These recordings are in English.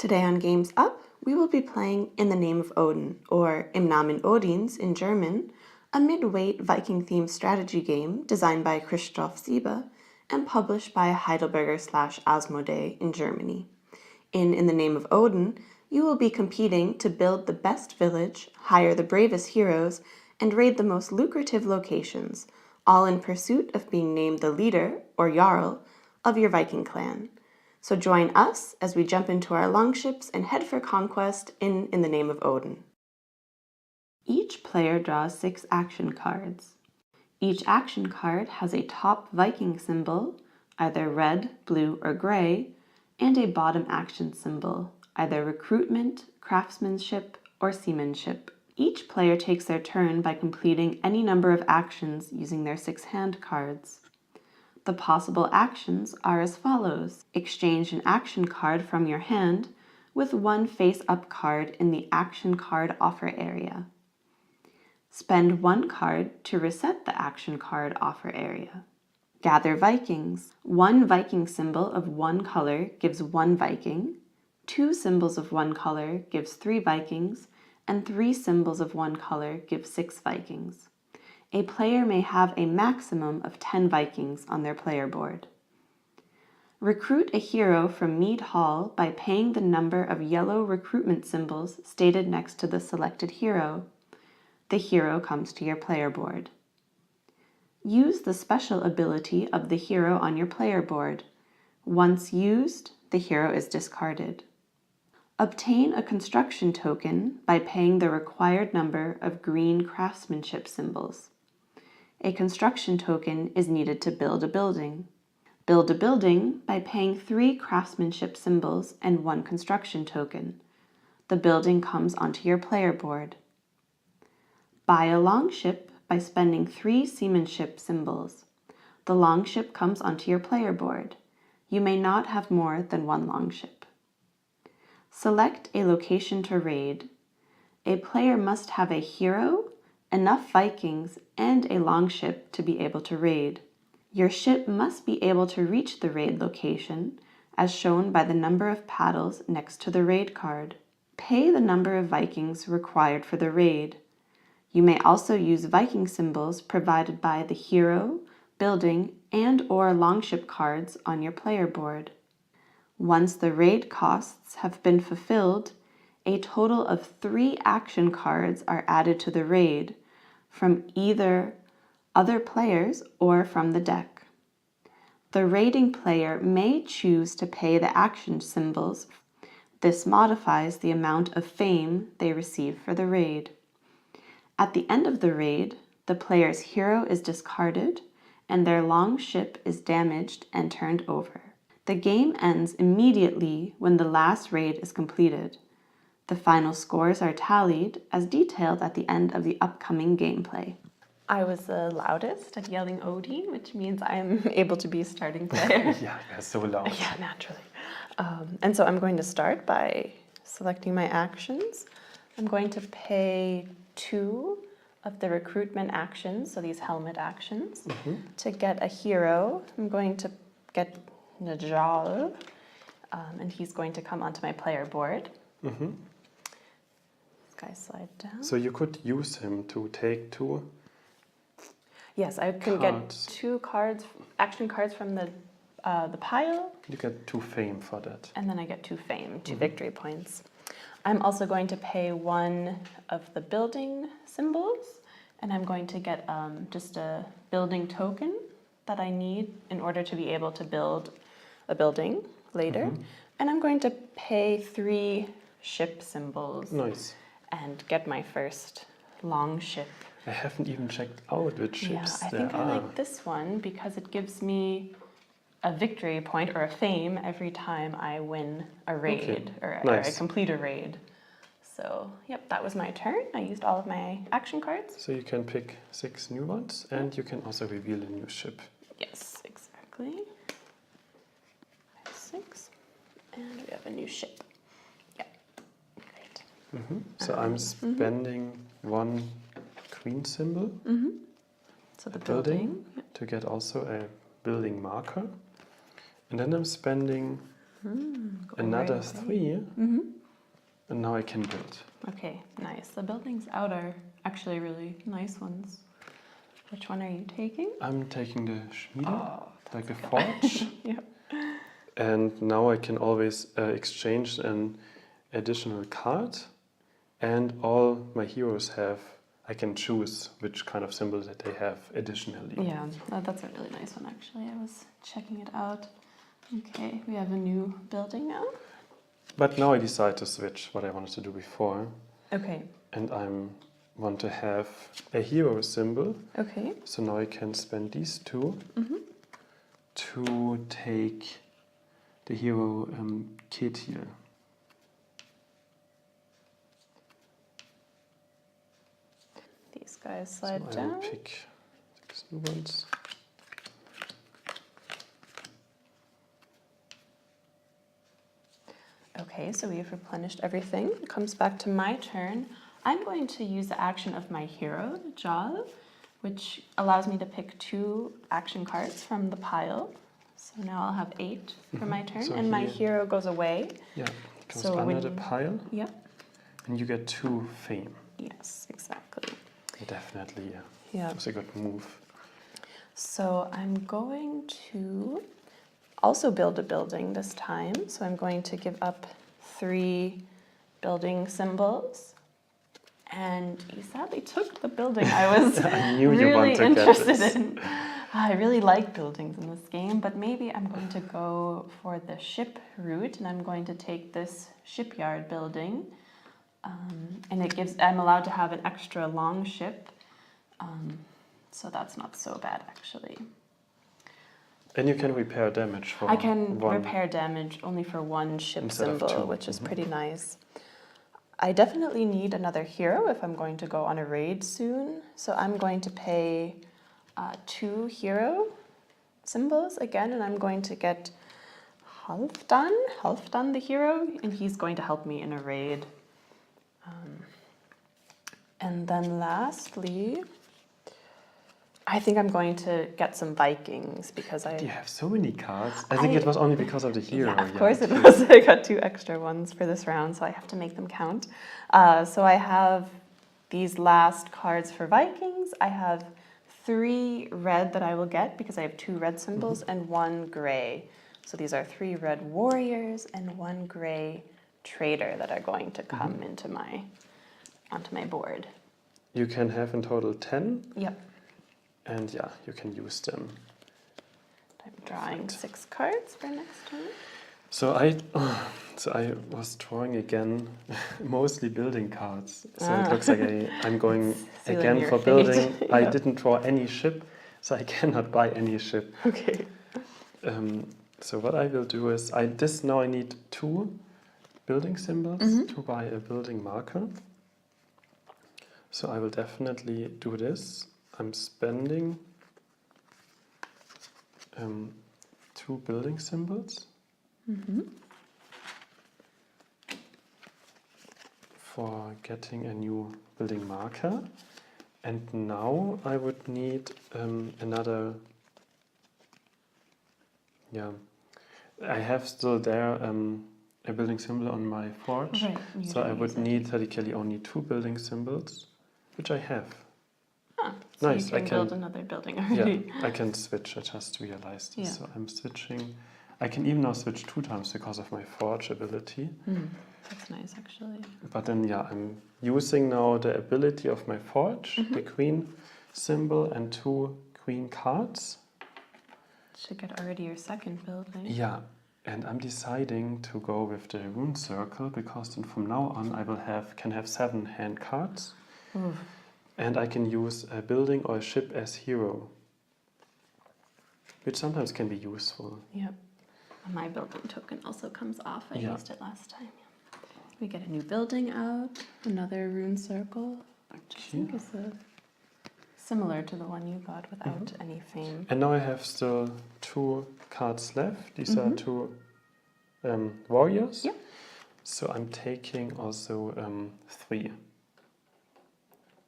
Today on Games Up, we will be playing In the Name of Odin, or Im Namen Odins in German, a mid-weight Viking-themed strategy game designed by Krzysztof Zieba and published by Heidelberger/Asmodee in Germany. In the Name of Odin, you will be competing to build the best village, hire the bravest heroes, and raid the most lucrative locations, all in pursuit of being named the leader, or Jarl, of your Viking clan. So join us as we jump into our longships and head for conquest in the Name of Odin. Each player draws 6 action cards. Each action card has a top Viking symbol, either red, blue, or gray, and a bottom action symbol, either recruitment, craftsmanship, or seamanship. Each player takes their turn by completing any number of actions using their 6 hand cards. The possible actions are as follows. Exchange an action card from your hand with 1 face-up card in the action card offer area. Spend 1 card to reset the action card offer area. Gather Vikings. 1 Viking symbol of 1 color gives 1 Viking, 2 symbols of 1 color gives 3 Vikings, and 3 symbols of 1 color give 6 Vikings. A player may have a maximum of 10 Vikings on their player board. Recruit a hero from Mead Hall by paying the number of yellow recruitment symbols stated next to the selected hero. The hero comes to your player board. Use the special ability of the hero on your player board. Once used, the hero is discarded. Obtain a construction token by paying the required number of green craftsmanship symbols. A construction token is needed to build a building. Build a building by paying 3 craftsmanship symbols and 1 construction token. The building comes onto your player board. Buy a longship by spending 3 seamanship symbols. The longship comes onto your player board. You may not have more than 1 longship. Select a location to raid. A player must have a hero, enough Vikings, and a longship to be able to raid. Your ship must be able to reach the raid location, as shown by the number of paddles next to the raid card. Pay the number of Vikings required for the raid. You may also use Viking symbols provided by the hero, building, and/or longship cards on your player board. Once the raid costs have been fulfilled, a total of 3 action cards are added to the raid, from either other players or from the deck. The raiding player may choose to pay the action symbols. This modifies the amount of fame they receive for the raid. At the end of the raid, the player's hero is discarded and their longship is damaged and turned over. The game ends immediately when the last raid is completed. The final scores are tallied as detailed at the end of the upcoming gameplay. I was the loudest at yelling Odin, which means I'm able to be a starting player. Yeah, that's so loud. Yeah, naturally. And so I'm going to start by selecting my actions. I'm going to pay 2 of the recruitment actions, so these helmet actions. To get a hero, I'm going to get Najal, and he's going to come onto my player board. Guy slide down. So you could use him to take 2. Yes, I can get 2 cards, action cards from the pile. You get 2 fame for that. And then I get 2 fame, 2 victory points. I'm also going to pay 1 of the building symbols, and I'm going to get just a building token that I need in order to be able to build a building later. And I'm going to pay 3 ship symbols. Nice. And get my first long ship. I haven't even checked out which ships I think I like this one because it gives me a victory point or a fame every time I win a raid or I complete a raid. So, yep, that was my turn. I used all of my action cards. So you can pick 6 new ones and you can also reveal a new ship. Yes, exactly. 6. And we have a new ship. So I'm spending 1 queen symbol, so the building, to get also a building marker. And then I'm spending Go another right away. 3, and now I can build. Okay, nice. The buildings out are actually really nice ones. Which one are you taking? I'm taking the Schmiede, Oh, like a forge. Yep. And now I can always exchange an additional card, and all my heroes have, I can choose which kind of symbol that they have additionally. Yeah, that's a really nice one actually. I was checking it out. Okay, we have a new building now. But now I decide to switch what I wanted to do before, Okay. and I want to have a hero symbol. Okay. So now I can spend these 2 to take the hero Ketil. These guys So slide I down. will pick 6 new ones. Okay, so we have replenished everything. It comes back to my turn. I'm going to use the action of my hero, Jal, which allows me to pick 2 action cards from the pile. So now I'll have 8 for my turn, So and my here- hero goes away. Yeah, goes So under when the pile, Yep. and you get 2 fame. Yes, exactly. Definitely, yeah. Yeah. That was a good move. So I'm going to also build a building this time. So I'm going to give up 3 building symbols. And you sadly took the building I was I knew you really wanted to get interested this. in. I really like buildings in this game, but maybe I'm going to go for the ship route, and I'm going to take this shipyard building. And it gives, I'm allowed to have an extra long ship. So that's not so bad actually. And you can repair damage for I can 1. repair damage only for 1 ship Instead of symbol, 2. which is pretty nice. I definitely need another hero if I'm going to go on a raid soon. So I'm going to pay 2 hero symbols again, and I'm going to get Halfdan the hero, and he's going to help me in a raid. And then lastly, I think I'm going to get some Vikings because You have so many cards. I think it was only because of the hero. Yeah, of course it was. I got 2 extra ones for this round, so I have to make them count. So I have these last cards for Vikings. I have 3 red that I will get because I have 2 red symbols and 1 gray. So these are 3 red warriors and 1 gray trader that are going to come onto my board. You can have in total 10. Yep. And yeah, you can use them. I'm drawing 6 cards for next turn. So I was drawing again, mostly building cards. So it looks like I'm going Sealing again your for fate. building. I Yep. didn't draw any ship, so I cannot buy any ship. Okay. So what I will do is, now I need 2 building symbols to buy a building marker. So I will definitely do this. I'm spending 2 building symbols for getting a new building marker. And now I would need another, I have still there a building symbol on my forge. Right, So I would need theoretically only 2 building symbols, which I have. So Nice, you I can can- build another building Yeah, already. I can switch. I just realized this. Yeah. So I'm switching. I can even now switch 2 times because of my forge ability. That's nice, actually. But then, I'm using now the ability of my forge, the queen symbol, and 2 queen cards. Should get already your second building. Yeah, and I'm deciding to go with the rune circle because then from now on I can have 7 hand cards. Oof. And I can use a building or a ship as hero, which sometimes can be useful. Yep. And my building token also comes off. I Yeah. used it last time. We get a new building out, another rune circle, which I think is similar to the one you got without any fame. And now I have still 2 cards left. These are 2 warriors. Yep. So I'm taking also 3.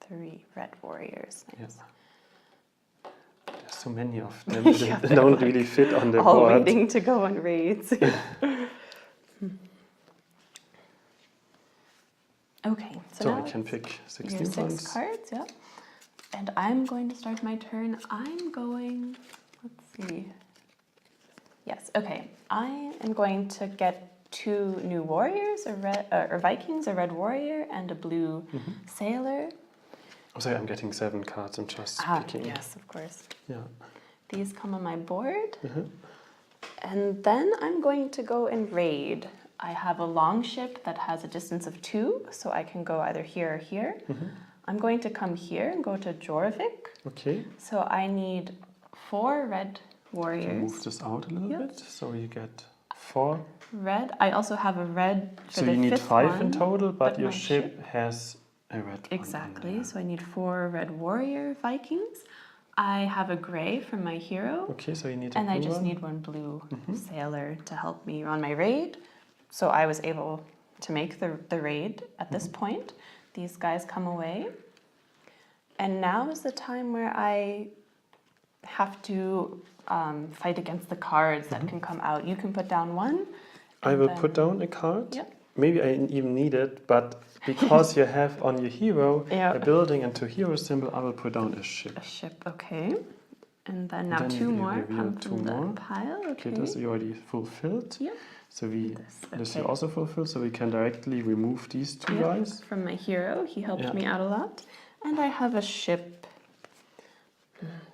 3 red warriors. Nice. Yes. There's so many of them Yeah, that they're don't like really fit on the all board. waiting to go on raids. can pick 16 your 6 ones. cards, yeah. And I'm going to start my turn. I'm going, let's see. Yes, okay. I am going to get 2 new warriors, or Vikings, a red warrior and a blue sailor. Oh, sorry, I'm getting 7 cards. I'm just picking. Yes, of course. Yeah. These come on my board. And then I'm going to go and raid. I have a long ship that has a distance of 2, so I can go either here or here. I'm going to come here and go to Jorvik. Okay. So I need 4 red warriors. Move this out a little bit, so you get 4. Red. I also have a red for so the you need 5th 5 one, in total, but your my ship has a red one. Exactly. So I need 4 red warrior Vikings. I have a gray from my hero. Okay, so you need a And blue I just one. need 1 blue sailor to help me on my raid. So I was able to make the raid at this point. These guys come away. And now is the time where I have to fight against the cards that can come out. You can put down 1. I will put down a card. Yep. Maybe I even need it, but because you have on your hero a building and 2 hero symbol, I will put down a ship. A ship, okay. And then now Then 2 you more reveal come 2 from more. the pile. Okay, Okay. this you already fulfilled. Yep. So this you okay. also fulfilled, so we can directly remove these 2 guys. From my hero, he helped me out a lot. And I have a ship.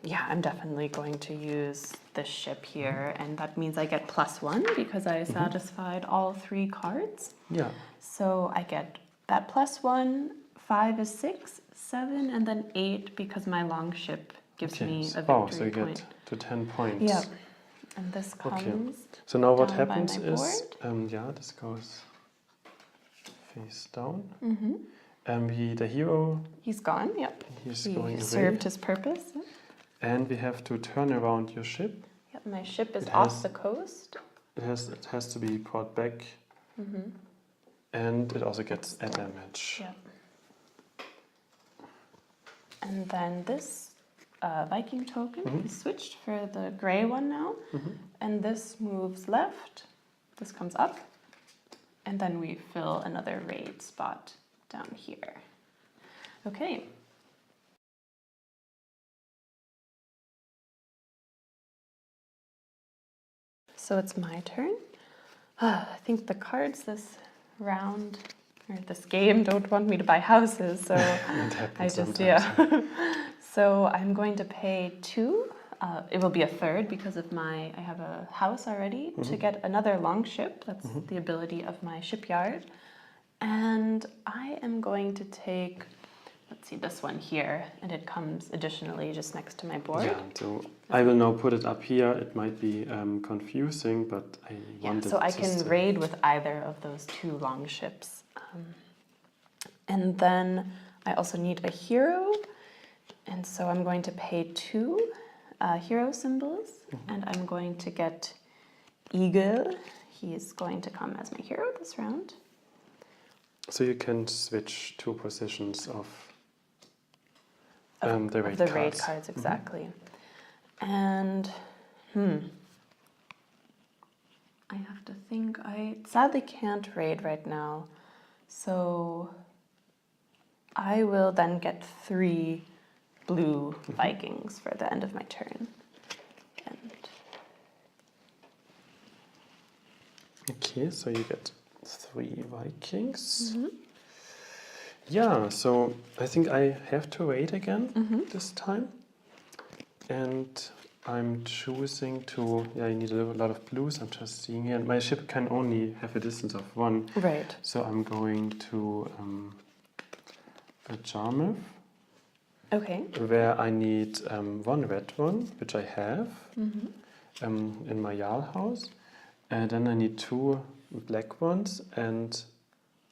Yeah, I'm definitely going to use this ship here, and that means I get +1 because I satisfied all 3 cards. Yeah. So I get that +1, 5 is 6, 7, and then 8 because my long ship gives me a victory so you point. get to 10 points. Yeah, and this comes. So now what down by happens my is, this goes face down. The hero, He's gone. Yep. he's He going away. served his purpose. Yep. And we have to turn around your ship. Yep. My ship is It off has- the coast. It has to be brought back. And it also gets a damage. Yep. And then this Viking token is switched for the gray one now. And this moves left. This comes up. And then we fill another raid spot down here. Okay. So it's my turn. I think the cards this round, or this game, don't want me to buy houses, so I just, So I'm going to pay 2. It will be a 3rd because of I have a house already to get another long ship. That's the ability of my shipyard. And I am going to take, let's see, this one here, and it comes additionally just next to my board. Yeah, so I will now put it up here. It might be confusing, but I want it so I can raid with either of those 2 long ships. And then I also need a hero, and so I'm going to pay 2 hero symbols, and I'm going to get Eagle. He is going to come as my hero this round. So you can switch 2 positions of the raid cards. Raid cards, exactly. And I have to think. I sadly can't raid right now, so I will then get 3 blue Vikings for the end of my turn. Okay, so you get 3 Vikings. Yeah, so I think I have to raid again this time. And I'm choosing to, I need a lot of blues, I'm just seeing here. And my ship can only have a distance of 1. Right. So I'm going to a Jarmuth. Okay. Where I need 1 red one, which I have in my Jarl house. And then I need 2 black ones, and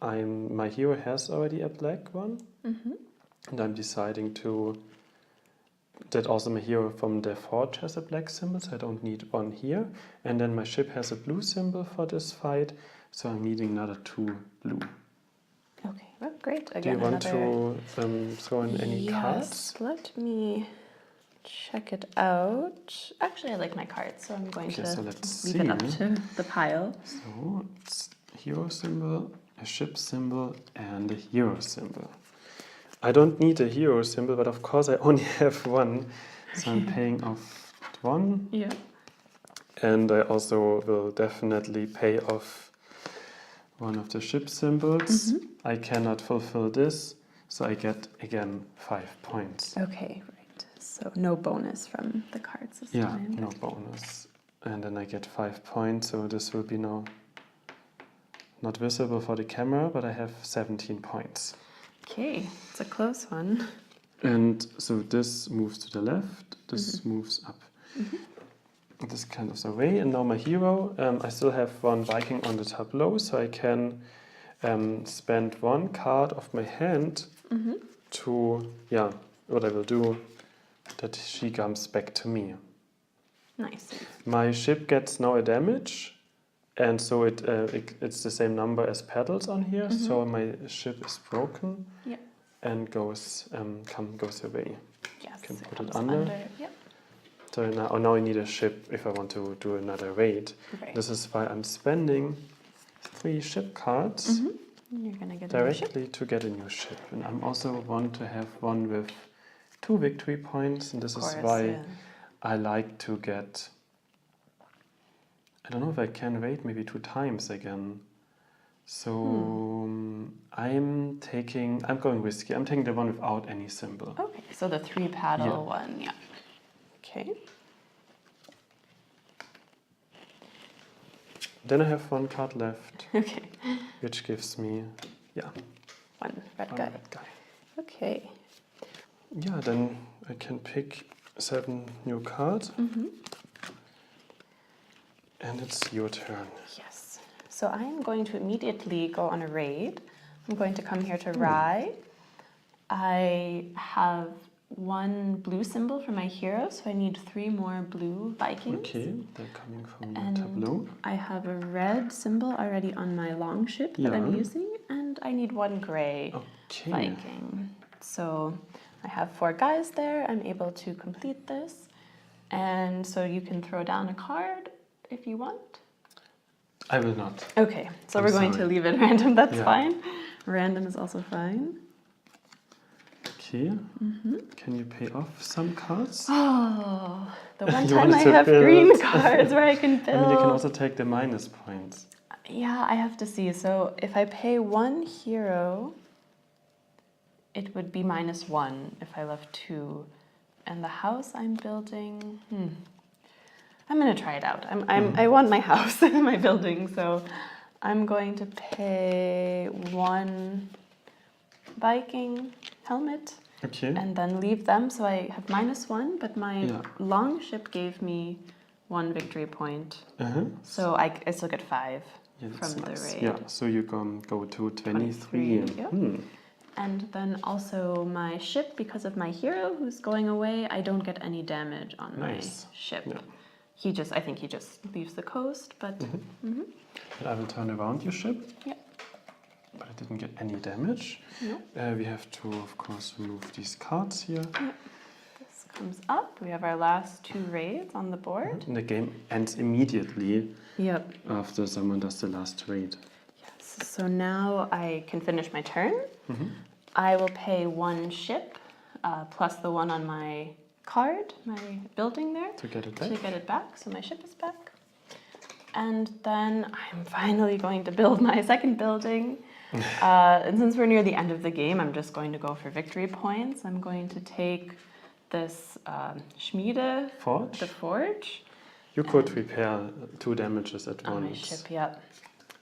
my hero has already a black one. And I'm deciding that also my hero from the forge has a black symbol, so I don't need 1 here. And then my ship has a blue symbol for this fight, so I'm needing another 2 blue. Okay, well, great. Again, do you want to throw in any cards? Let me check it out. Actually, I like my cards, so I'm going to leave it up to the pile. So it's hero symbol, a ship symbol, and a hero symbol. I don't need a hero symbol, but of course I only have one. So I'm paying off one. Yeah. And I also will definitely pay off one of the ship symbols. I cannot fulfill this, so I get again 5 points. Okay, right. So no bonus from the cards this time. Yeah, no bonus. And then I get 5 points, so this will be now not visible for the camera, but I have 17 points. Okay, it's a close one. And so this moves to the left, this moves up. This kind of the way. And now my hero, I still have one Viking on the tableau, so I can spend one card of my hand to, what I will do, that she comes back to me. Nice. My ship gets now a damage, and so it's the same number as pedals on here, so my ship is broken and goes away. Yes, Can put comes it under. Yep. So now I need a ship if I want to do another raid. Right. This is why I'm spending 3 ship cards You're gonna get directly to get a new ship. And I'm also want to have one with 2 victory points, and this is why I like to get, I don't know if I can raid maybe 2 times again. So I'm going risky. I'm taking the one without any symbol. Okay, so the 3 paddle one, yeah. Okay. Then I have 1 card left, Okay. which gives me, One red one guy. red guy. Okay. Yeah, then I can pick 7 new cards. And it's your turn. Yes. So I'm going to immediately go on a raid. I'm going to come here to Rye. I have 1 blue symbol for my hero, so I need 3 more blue Vikings. Okay, they're coming from And the tableau. I have a red symbol already on my long ship that I'm using, and I need 1 gray Viking. So I have 4 guys there. I'm able to complete this. And so you can throw down a card if you want. I will not. Okay, so we're going to leave it random. That's fine. Random is also fine. Okay. Can you pay off some cards? Oh, the one You time wanted I to have build. green cards where I can build. I mean, you can also take the minus points. Yeah, I have to see. So if I pay 1 hero, it would be -1 if I left 2. And the house I'm building, I'm gonna try it out. I want my house in my building, so I'm going to pay 1 Viking helmet. Okay. And then leave them, so I have -1, but my long ship gave me 1 victory point. So I still get 5 from the raid. Yeah, so you can go to 23. Yep. And then also my ship, because of my hero who's going away, I don't get any damage on my ship. Yeah. I think he just leaves the coast, but... And I will turn around your ship. Yeah. But I didn't get any damage. No. We have to, of course, remove these cards here. Yeah. This comes up. We have our last 2 raids on the board. And the game ends immediately Yep. after someone does the last raid. Yes. So now I can finish my turn. I will pay 1 ship plus the 1 on my card, my building there. To get it back? To get it back. So my ship is back. And then I'm finally going to build my second building. And since we're near the end of the game, I'm just going to go for victory points. I'm going to take this Schmiede, Forge? the forge. You could repair 2 damages at On once. my ship, yeah.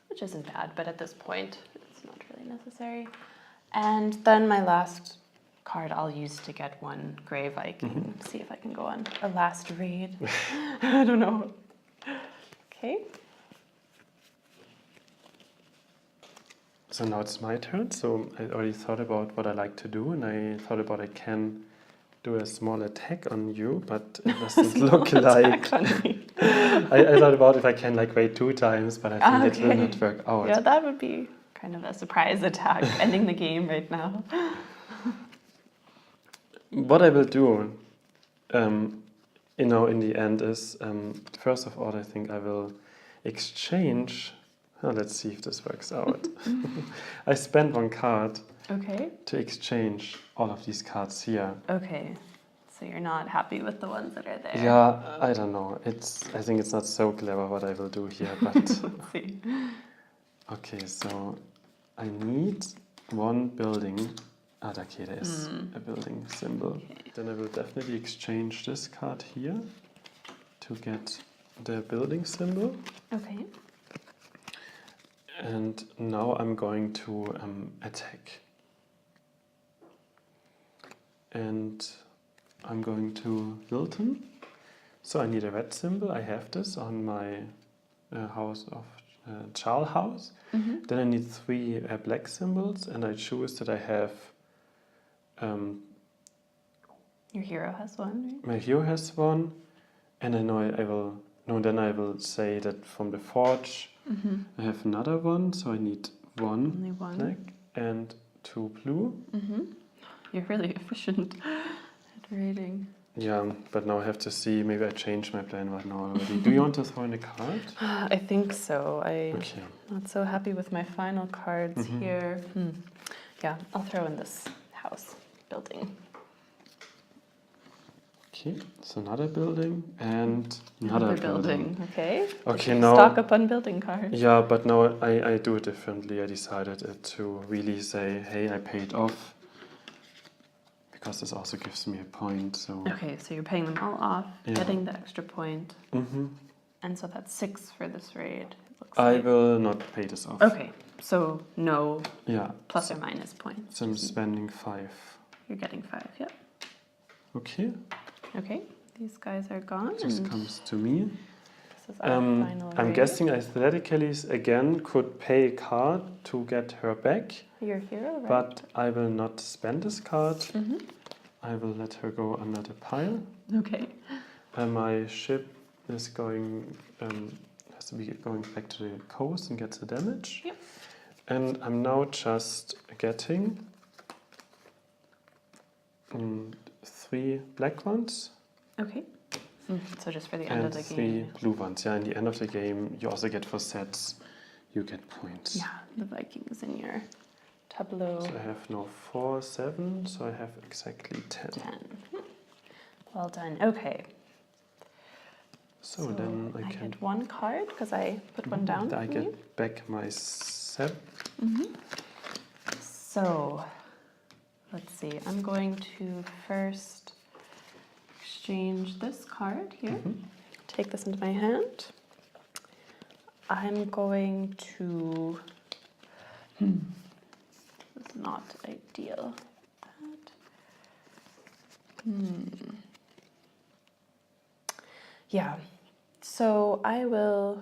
Which isn't bad, but at this point, it's not really necessary. And then my last card I'll use to get 1 gray Viking. See if I can go on a last raid. I don't know. Okay. So now it's my turn. So I already thought about what I like to do, and I thought about I can do a small attack on you, but it doesn't look like. I thought about if I can raid 2 times, but I think it will not work out. Yeah, that would be kind of a surprise attack, ending the game right now. What I will do, in the end is, first of all, I think I will exchange. Let's see if this works out. I spend 1 card Okay. to exchange all of these cards here. Okay. So you're not happy with the ones that are there. Yeah, I don't know. I think it's not so clever what I will do here, but Let's see. okay, so I need one building. Ah, okay, there is a building symbol. Okay. Then I will definitely exchange this card here to get the building symbol. Okay. And now I'm going to attack. And I'm going to Wilton. So I need a red symbol. I have this on my house of Charles house. Then I need 3 black symbols, and I choose that I have. Your hero has one, right? My hero has one, and I know I will. No, then I will say that from the forge I have another one. So I need Only one one. black and 2 blue. You're really efficient at rating. Yeah, but now I have to see. Maybe I changed my plan right now already. Do you want to throw in a card? I think so. I'm Okay. not so happy with my final cards here. Yeah, I'll throw in this house building. Okay, so another building and another building. Okay. Okay, You now. stock up on building cards. Yeah, but now I do it differently. I decided to really say, hey, I paid off. Because this also gives me a point. So. Okay, so you're paying them all off, Yeah. getting the extra point. Mm-hmm. And so that's 6 for this raid. It looks I like. will not pay this off. Okay, so no Yeah. plus or minus points. So I'm spending 5. You're getting 5, yep. Okay, Okay, these guys are gone. this and comes to me. this is our final I'm raid. guessing athletically again could pay a card to get her back, Your hero, right? but I will not spend this card. I will let her go under the pile. Okay. My ship is going has to be going back to the coast and gets the damage. Yep. And I'm now just getting 3 black ones Okay. So just for the end and of the 3 game. blue ones. Yeah, in the end of the game, you also get for sets, you get points. Yeah, the Vikings in your tableau. So I have now 4, 7, so I have exactly 10. 10. Well done. Okay. So then I can get 1 card because I put one down. I for get you. back my set. So let's see. I'm going to first exchange this card here. Take this into my hand. I'm going to. This is not ideal. Yeah. So I will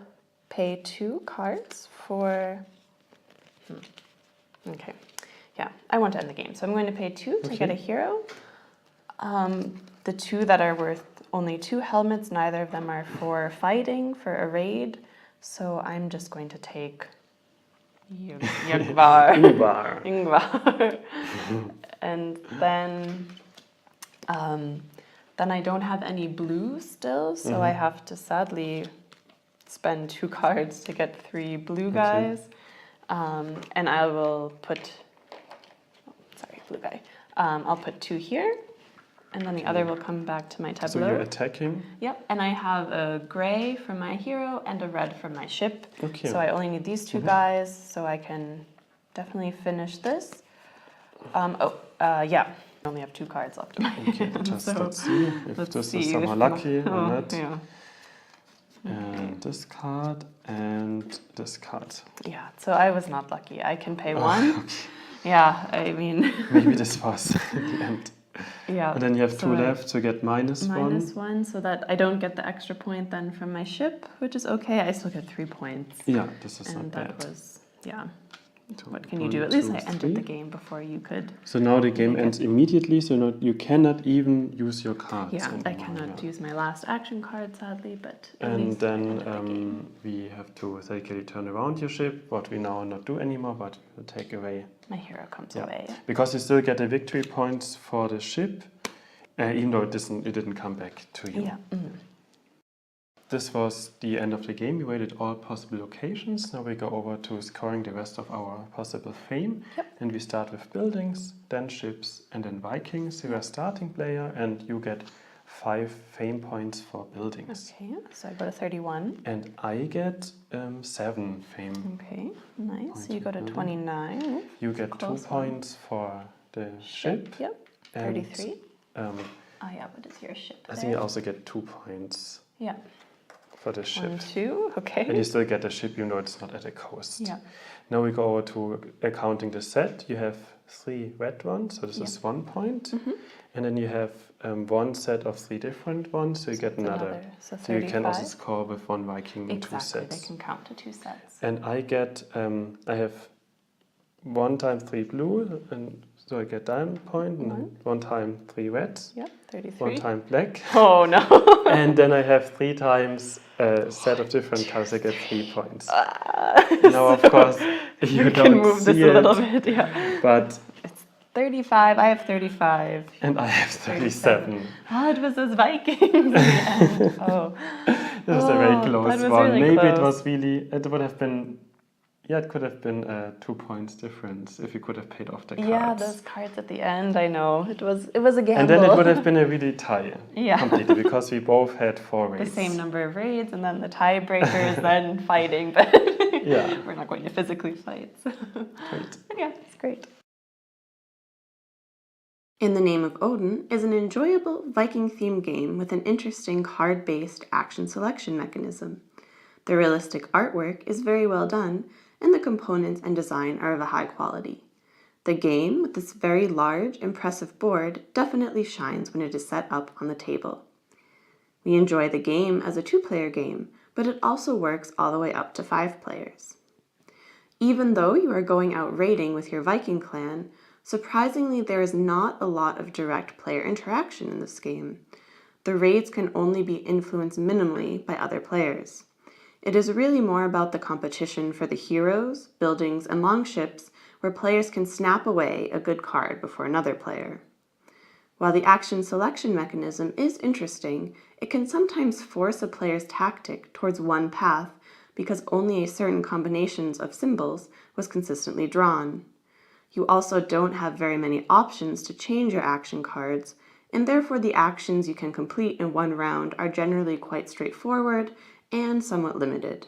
pay 2 cards for. Okay. Yeah, I want to end the game. So I'm going to pay 2 to get a hero. The 2 that are worth only 2 helmets, neither of them are for fighting, for a raid. So I'm just going to take Yngvar. Yngvar. And then I don't have any blue still, so I have to sadly spend 2 cards to get 3 blue guys. And I will put, blue guy. I'll put 2 here, and then the other will come back to my tableau. So you're attacking? Yep, and I have a gray for my hero and a red for my ship. Okay. So I only need these 2 guys, so I can definitely finish this. Yeah, I only have 2 cards left in my hand. Just so let's see if this is somehow lucky or not. Yeah. And this card and this card. Yeah, so I was not lucky. I can pay 1. Yeah, I mean... Maybe this was in the end. Yeah. And then you have 2 I left to get -1. -1, so that I don't get the extra point then from my ship, which is okay. I still get 3 points. Yeah, this is and not that bad. was, yeah. 2, What can you do? 1, At least 2, I ended 3. the game before you could. So now the game ends immediately, so you cannot even use your cards. Yeah, anymore, I cannot use my last action card, sadly, but at And least I then ended the game. we have to basically turn around your ship, what we now not do anymore, but we'll take away. My hero comes Yeah. away. Because you still get the victory points for the ship, even though it didn't come back to you. Yeah. this was the end of the game. We rated all possible locations. Now we go over to scoring the rest of our possible fame. Yep. And we start with buildings, then ships, and then Vikings. You are starting player, and you get 5 fame points for buildings. Okay, so I go to 31. And I get 7 fame. Okay, nice. Points So you go to for building. 29. You get 2 Close one. points for the ship. Yep, and, 33. Oh yeah, what is your ship I there? think you also get 2 points Yeah. for the ship. 1, 2, okay. And you still get the ship, even though it's not at a coast. Yeah. Now we go over to counting the set. You have 3 red ones, so this is 1 point. And then you have 1 set of 3 different ones, so you get another. So So you can also 35. score with 1 Viking and 2 Exactly, sets. they can count to 2 sets. And I get, I have 1 time 3 blue, and so I get diamond point, and then 1 time 3 reds, Yep, 33. 1 time black, Oh no. and then I have 3 times a set of different colors. I get 3 points. Now, of course, you We don't can move see this a little it, bit, yeah. but 35, I have 35. and I have 37. Oh, it was those Vikings in the end. Oh. It was a very Oh, close that was one. really Maybe it close. was really. It would have been. Yeah, it could have been 2 points difference if you could have paid off the cards. Yeah, those cards at the end, I know. It was a gamble. And then it would have been a really tie. Yeah. Completely, because we both had 4 the raids. same number of raids, and then the tiebreakers, then fighting. But Yeah. we're not going to physically fight. So. Great. But yeah, it's great. In the Name of Odin is an enjoyable Viking-themed game with an interesting card-based action selection mechanism. The realistic artwork is very well done, and the components and design are of a high quality. The game, with this very large, impressive board, definitely shines when it is set up on the table. We enjoy the game as a 2-player game, but it also works all the way up to 5 players. Even though you are going out raiding with your Viking clan, surprisingly there is not a lot of direct player interaction in this game. The raids can only be influenced minimally by other players. It is really more about the competition for the heroes, buildings, and longships, where players can snap away a good card before another player. While the action selection mechanism is interesting, it can sometimes force a player's tactic towards one path because only a certain combinations of symbols was consistently drawn. You also don't have very many options to change your action cards, and therefore the actions you can complete in one round are generally quite straightforward and somewhat limited.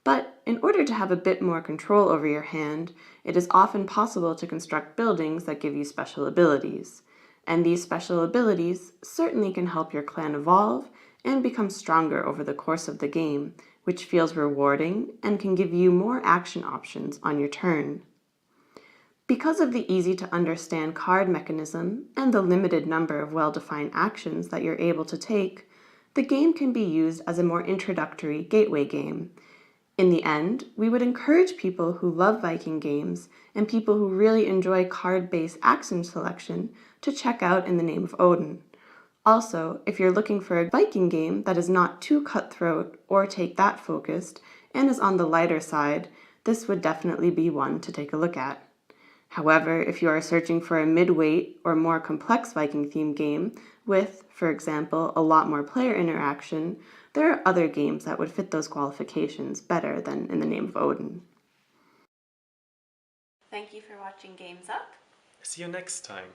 But in order to have a bit more control over your hand, it is often possible to construct buildings that give you special abilities. And these special abilities certainly can help your clan evolve and become stronger over the course of the game, which feels rewarding and can give you more action options on your turn. Because of the easy-to-understand card mechanism and the limited number of well-defined actions that you're able to take, the game can be used as a more introductory gateway game. In the end, we would encourage people who love Viking games and people who really enjoy card-based action selection to check out In the Name of Odin. Also, if you're looking for a Viking game that is not too cutthroat or take that focused and is on the lighter side, this would definitely be one to take a look at. However, if you are searching for a mid-weight or more complex Viking-themed game with, for example, a lot more player interaction, there are other games that would fit those qualifications better than In the Name of Odin. Thank you for watching Games Up. See you next time.